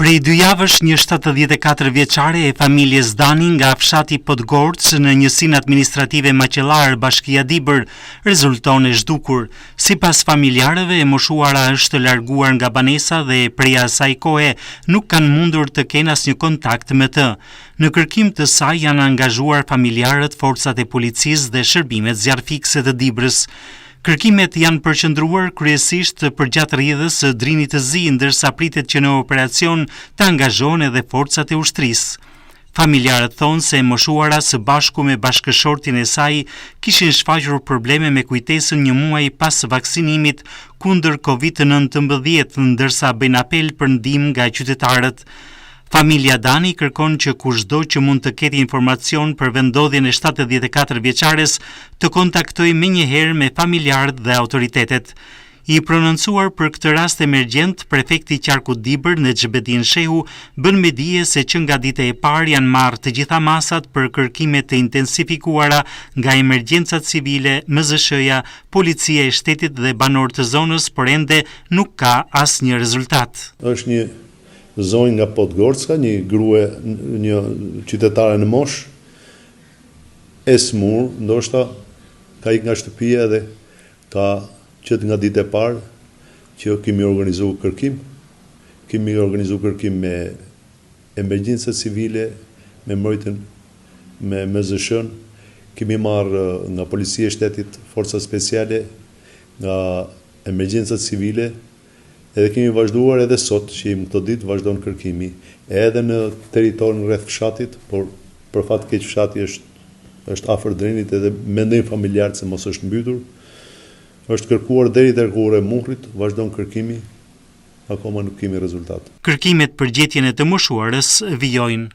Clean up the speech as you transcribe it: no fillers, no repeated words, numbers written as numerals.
Prej 2 javësh, një 74 vjeçare e familjes Dani nga fshati Podgorc në njësinë administrative Maqellar, Bashkia Dibër, rezulton e zhdukur. Sipas familjarëve, e moshuara është larguar nga banesa dhe prej asaj kohe nuk kanë mundur të kenë asnjë kontakt me të. Në kërkim të saj janë angazhuar familjarët, forcat e policisë dhe shërbimet zjarfikse të Dibrës. Kërkimet janë përqendruar kryesisht përgjatë rrjedhës së Drinit të Zi, ndërsa pritet që në operacion të angazhohen edhe forcat e ushtrisë. Familjarët thonë se e moshuara së bashku me bashkëshortin e saj kishin shfaqur probleme me kujtesën një muaj pas vaksinimit kundër COVID-19, ndërsa bëjnë apel për ndihmë nga qytetarët. Familja Dani kërkon që kushdo që mund të ketë informacion për vendodhjen e 74 vjeçares të kontaktojë menjëherë me familjarët dhe autoritetet. I prononcuar për këtë rast emergjent, prefekti i Qarkut Dibër, Nexhbedin Shehu, bën me dije se që nga dita e parë janë marrë të gjitha masat për kërkime të intensifikuara nga emergjencat civile, MZSH-ja, policia e shtetit dhe banorë të zonës, por ende nuk ka asnjë rezultat. Është një zonjë nga Podgorca, një grua, një qytetare në mosh, e smur, ndoshta ka ikë nga shtëpia dhe ka qetë nga ditë e parë që kemi organizuar kërkim. Kemi organizuar kërkim me emergjencat civile, me mbrojtjen, me MZSH-n, kemi marrë nga policia e shtetit, forca speciale, nga emergjencat civile. Edhe kemi vazhduar edhe sot, që im këto ditë vazhdon kërkimi, edhe në territorin rreth fshatit, por për fat keq fshati është afër Drenit edhe mendojnë familjarët se mos është mbytur. Është kërkuar deri te Rrugë e Muhrit, vazhdon kërkimi, akoma nuk kemi rezultat. Kërkimet për gjetjen e të moshuarës vijojnë.